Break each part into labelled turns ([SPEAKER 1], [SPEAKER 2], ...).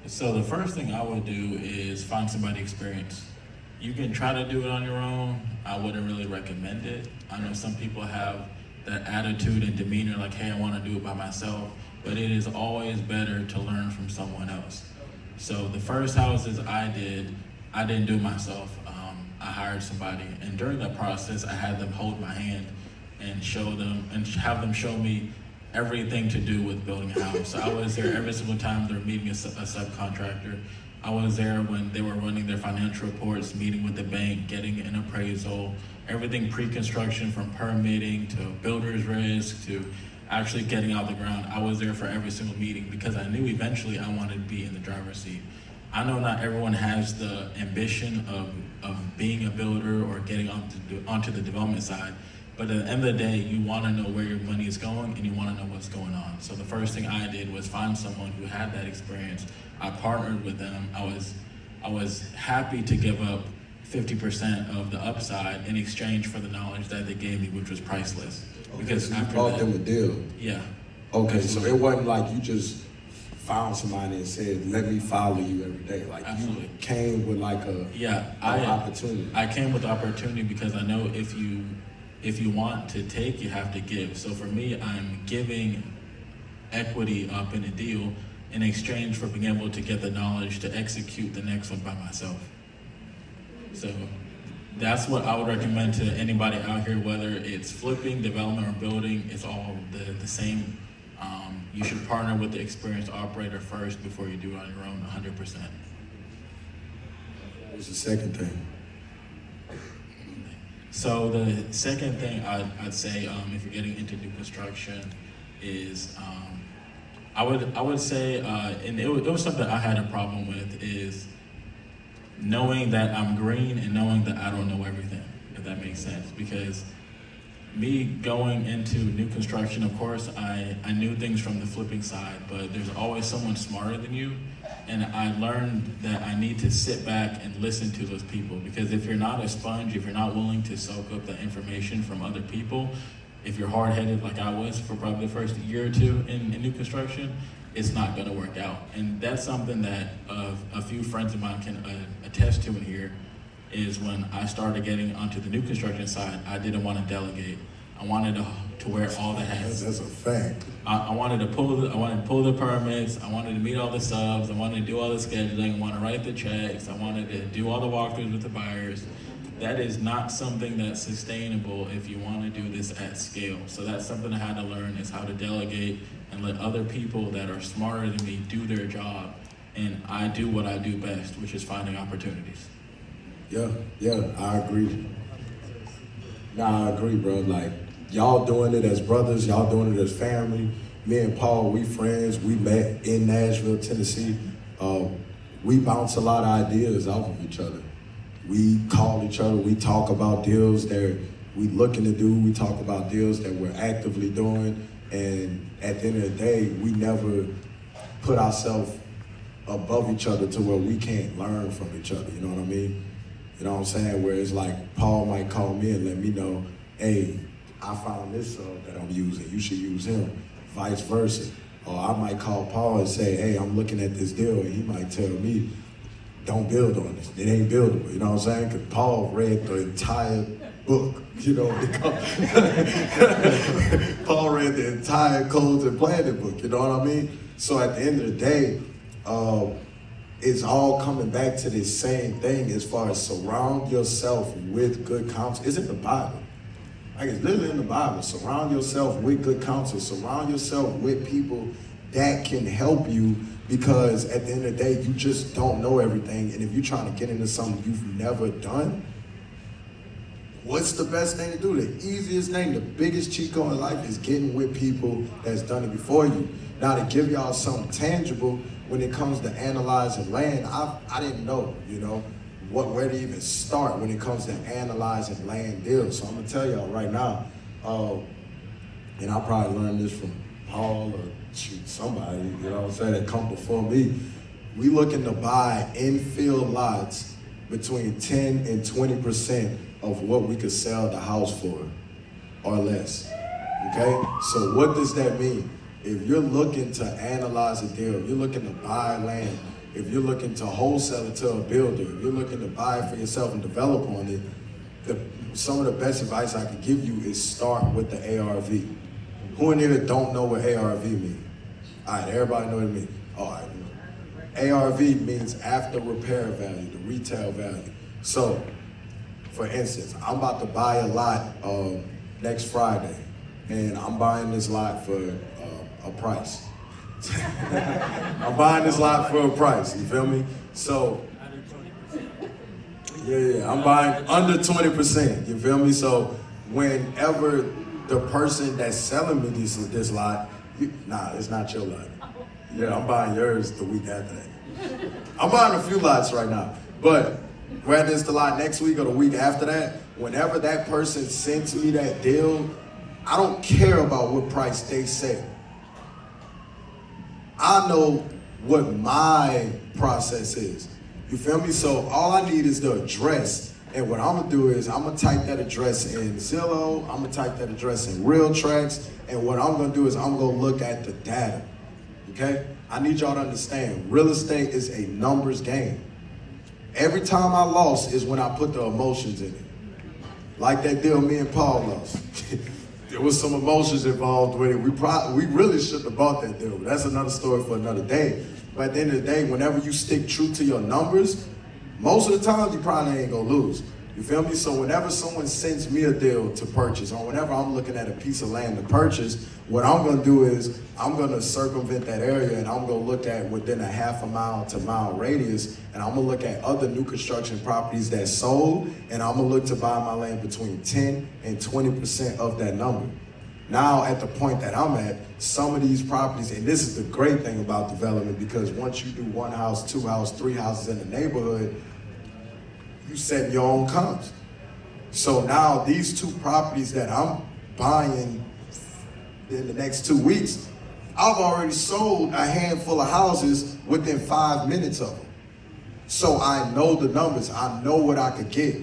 [SPEAKER 1] So the first thing I would do is find somebody experienced. You can try to do it on your own. I wouldn't really recommend it. I know some people have that attitude and demeanor like, hey, I want to do it by myself, but it is always better to learn from someone else. So the first houses I didn't do it myself. I hired somebody, and during that process, I had them hold my hand and show them and have them show me everything to do with building a house. So I was there every single time they were meeting a subcontractor. I was there when they were running their financial reports, meeting with the bank, getting an appraisal, everything pre-construction from permitting to builder's risk to actually getting out the ground. I was there for every single meeting because I knew eventually I wanted to be in the driver's seat. I know not everyone has the ambition of being a builder or getting onto the development side, but at the end of the day, you want to know where your money is going and you want to know what's going on. So the first thing I did was find someone who had that experience. I partnered with them. I was happy to give up 50% of the upside in exchange for the knowledge that they gave me, which was priceless.
[SPEAKER 2] Okay,
[SPEAKER 1] Because
[SPEAKER 2] so you
[SPEAKER 1] after
[SPEAKER 2] bought
[SPEAKER 1] that,
[SPEAKER 2] them a deal.
[SPEAKER 1] yeah.
[SPEAKER 2] Okay,
[SPEAKER 1] Absolutely.
[SPEAKER 2] so it wasn't like you just found somebody and said, let me follow you every day. Like
[SPEAKER 1] Absolutely.
[SPEAKER 2] you came with like an opportunity.
[SPEAKER 1] I came with the opportunity because I know if you want to take, you have to give. So for me, I'm giving equity up in a deal in exchange for being able to get the knowledge to execute the next one by myself. So that's what I would recommend to anybody out here, whether it's flipping, development, or building. It's all the same. You should partner with the experienced operator first before you do it on your own 100%.
[SPEAKER 2] What's the second thing?
[SPEAKER 1] So the second thing I'd say, if you're getting into new construction, is I would say, and it was something I had a problem with, is knowing that I'm green and knowing that I don't know everything, if that makes sense. Because me going into new construction, of course, I knew things from the flipping side, but there's always someone smarter than you. And I learned that I need to sit back and listen to those people, because if you're not a sponge, if you're not willing to soak up the information from other people, if you're hard-headed like I was for probably the first year or two in new construction, it's not going to work out. And that's something that a few friends of mine can attest to in here, is when I started getting onto the new construction side, I didn't want to delegate. I wanted to wear all the hats.
[SPEAKER 2] That's a fact.
[SPEAKER 1] I wanted to pull the permits. I wanted to meet all the subs. I wanted to do all the scheduling. I wanted to write the checks. I wanted to do all the walkthroughs with the buyers. That is not something that's sustainable if you want to do this at scale. So that's something I had to learn, is how to delegate and let other people that are smarter than me do their job. And I do what I do best, which is finding opportunities.
[SPEAKER 2] Yeah, I agree. Nah, I agree, bro. Like, y'all doing it as brothers, y'all doing it as family. Me and Paul, we friends. We met in Nashville, Tennessee. We bounce a lot of ideas off of each other. We call each other, we talk about deals that we looking to do, we talk about deals that we're actively doing, and at the end of the day, we never put ourselves above each other to where we can't learn from each other, you know what I mean? You know what I'm saying? Where it's like, Paul might call me and let me know, hey, I found this sub that I'm using, you should use him, vice versa. Or I might call Paul and say, hey, I'm looking at this deal, and he might tell me, don't build on this. It ain't buildable. You know what I'm saying? Because Paul read the entire book. You know, Paul read the entire codes and planning book. You know what I mean? So at the end of the day, it's all coming back to this same thing as far as surround yourself with good counsel. It's in the Bible. Like, it's literally in the Bible. Surround yourself with good counsel. Surround yourself with people that can help you, because at the end of the day, you just don't know everything. And if you're trying to get into something you've never done, what's the best thing to do? The easiest thing, the biggest cheat code in life is getting with people that's done it before you. Now, to give y'all something tangible, when it comes to analyzing land, I didn't know, you know, where to even start when it comes to analyzing land deals. So I'm gonna tell y'all right now, and I probably learned this from Paul or somebody, you know what I'm saying, that come before me. We looking to buy infill lots between 10 and 20% of what we could sell the house for, or less. Okay? So what does that mean? If you're looking to analyze a deal, if you're looking to buy land, if you're looking to wholesale it to a builder, if you're looking to buy it for yourself and develop on it, some of the best advice I can give you is start with the ARV. Who in here don't know what ARV means? All right, everybody know what it means. All right. ARV means after repair value, the retail value. So, for instance, I'm about to buy a lot next Friday, and I'm buying this lot for a price. I'm buying this lot for a price, you feel me? So, yeah, I'm buying under 20%, you feel me? So, whenever the person that's selling me this lot, nah, it's not your lot. Yeah, I'm buying yours the week after that. I'm buying a few lots right now, but whether it's the lot next week or the week after that, whenever that person sends me that deal, I don't care about what price they say. I know what my process is. You feel me? So all I need is the address. And what I'm gonna do is I'm gonna type that address in Zillow, I'm gonna type that address in RealTrax, and what I'm gonna do is I'm gonna look at the data, okay? I need y'all to understand, real estate is a numbers game. Every time I lost is when I put the emotions in it. Like that deal me and Paul lost. There was some emotions involved with it. We really shouldn't have bought that deal, but that's another story for another day. But at the end of the day, whenever you stick true to your numbers, most of the time you probably ain't gonna lose. You feel me? So whenever someone sends me a deal to purchase, or whenever I'm looking at a piece of land to purchase, what I'm gonna do is I'm gonna circumvent that area and I'm gonna look at within a half a mile to mile radius, and I'm gonna look at other new construction properties that sold, and I'm gonna look to buy my land between 10 and 20% of that number. Now at the point that I'm at, some of these properties, and this is the great thing about development, because once you do one house, two houses, three houses in the neighborhood, you set your own comps. So now these two properties that I'm buying in the next 2 weeks, I've already sold a handful of houses within 5 minutes of them. So I know the numbers, I know what I could get.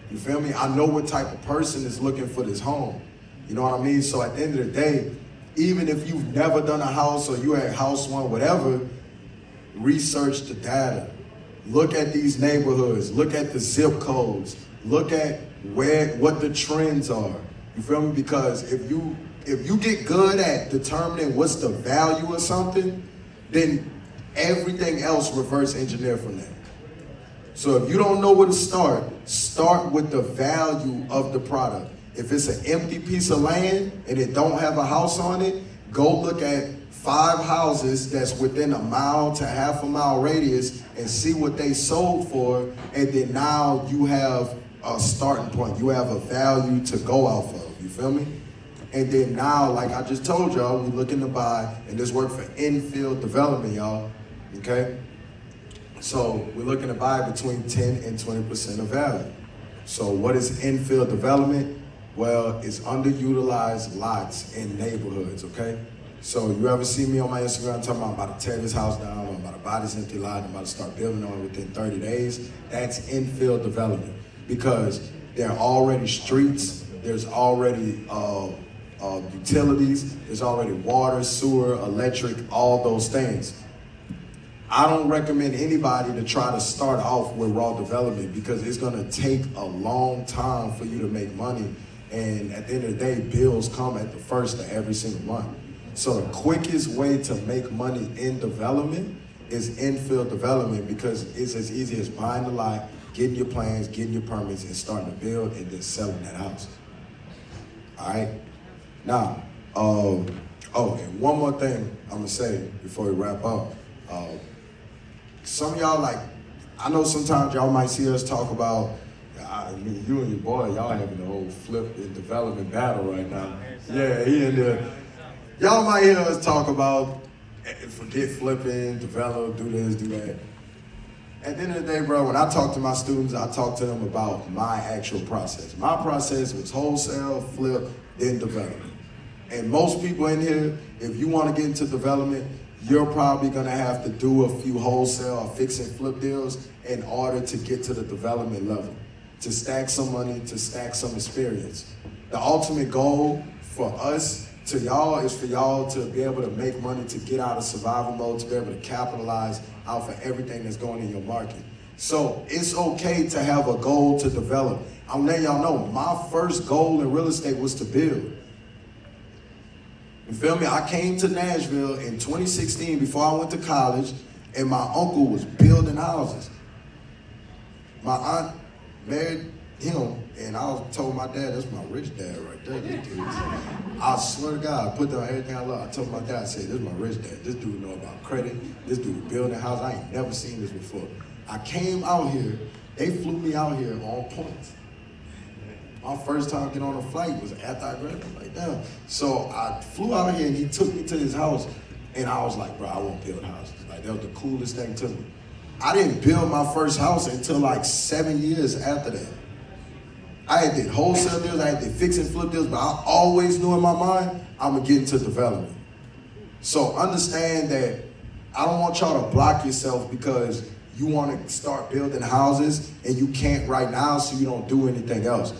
[SPEAKER 2] You feel me? I know what type of person is looking for this home. You know what I mean? So at the end of the day, even if you've never done a house or you're at house one, whatever, research the data. Look at these neighborhoods, look at the zip codes, look at what the trends are. You feel me? Because if you get good at determining what's the value of something, then everything else reverse engineer from that. So if you don't know where to start with the value of the product. If it's an empty piece of land and it don't have a house on it, go look at 5 houses that's within a mile to half a mile radius and see what they sold for, and then now you have a starting point. You have a value to go off of, you feel me? And then now, like I just told y'all, we're looking to buy, and this work for infill development, y'all, okay? So we're looking to buy between 10 and 20% of value. So what is infill development? Well, it's underutilized lots in neighborhoods, okay? So you ever see me on my Instagram talking about I'm about to tear this house down, I'm about to buy this empty lot, I'm about to start building on it within 30 days? That's infill development, because there are already streets, there's already utilities, there's already water, sewer, electric, all those things. I don't recommend anybody to try to start off with raw development, because it's gonna take a long time for you to make money. And at the end of the day, bills come at the first of every single month. So the quickest way to make money in development is infill development, because it's as easy as buying the lot, getting your plans, getting your permits, and starting to build and then selling that house. All right? Now, and one more thing I'm gonna say before we wrap up. Some of y'all, like, I know sometimes y'all might see us talk about, I mean, you and your boy, y'all having the whole flip and development battle right now. Yeah, he in there. Y'all might hear us talk about forget flipping, develop, do this, do that. At the end of the day, bro, when I talk to my students, I talk to them about my actual process. My process was wholesale, flip, then development. And most people in here, if you want to get into development, you're probably gonna have to do a few wholesale or fix and flip deals in order to get to the development level, to stack some money, to stack some experience. The ultimate goal for us to y'all is for y'all to be able to make money, to get out of survival mode, to be able to capitalize out for everything that's going in your market. So it's okay to have a goal to develop. I'm letting y'all know, my first goal in real estate was to build. You feel me? I came to Nashville in 2016 before I went to college, and my uncle was building houses. My aunt married him, and I told my dad, that's my rich dad right there. This dude. I swear to God, I put down everything I love. I told my dad, I said, this is my rich dad. This dude know about credit. This dude building houses. I ain't never seen this before. I came out here, they flew me out here on points. My first time getting on a flight was after I graduated, like that. So I flew out here and he took me to his house, and I was like, bro, I won't build houses. Like, that was the coolest thing to me. I didn't build my first house until like 7 years after that. I had did wholesale deals, I had did fix and flip deals, but I always knew in my mind, I'm gonna get into development. So understand that I don't want y'all to block yourself because you wanna start building houses and you can't right now, so you don't do anything else.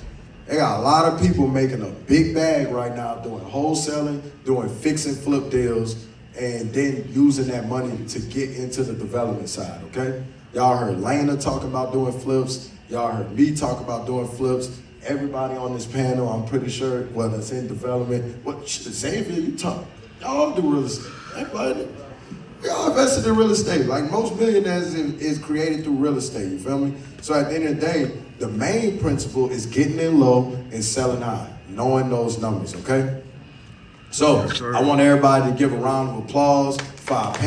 [SPEAKER 2] They got a lot of people making a big bag right now doing wholesaling, doing fix and flip deals, and then using that money to get into the development side, okay? Y'all heard Lana talk about doing flips. Y'all heard me talk about doing flips. Everybody on this panel, I'm pretty sure, whether it's in development, Xavier, you talk, y'all do real estate. Everybody, we all invested in real estate. Like most millionaires is created through real estate, you feel me? So at the end of the day, the main principle is getting in low and selling high, knowing those numbers, okay? So I want everybody to give a round of applause for our panel.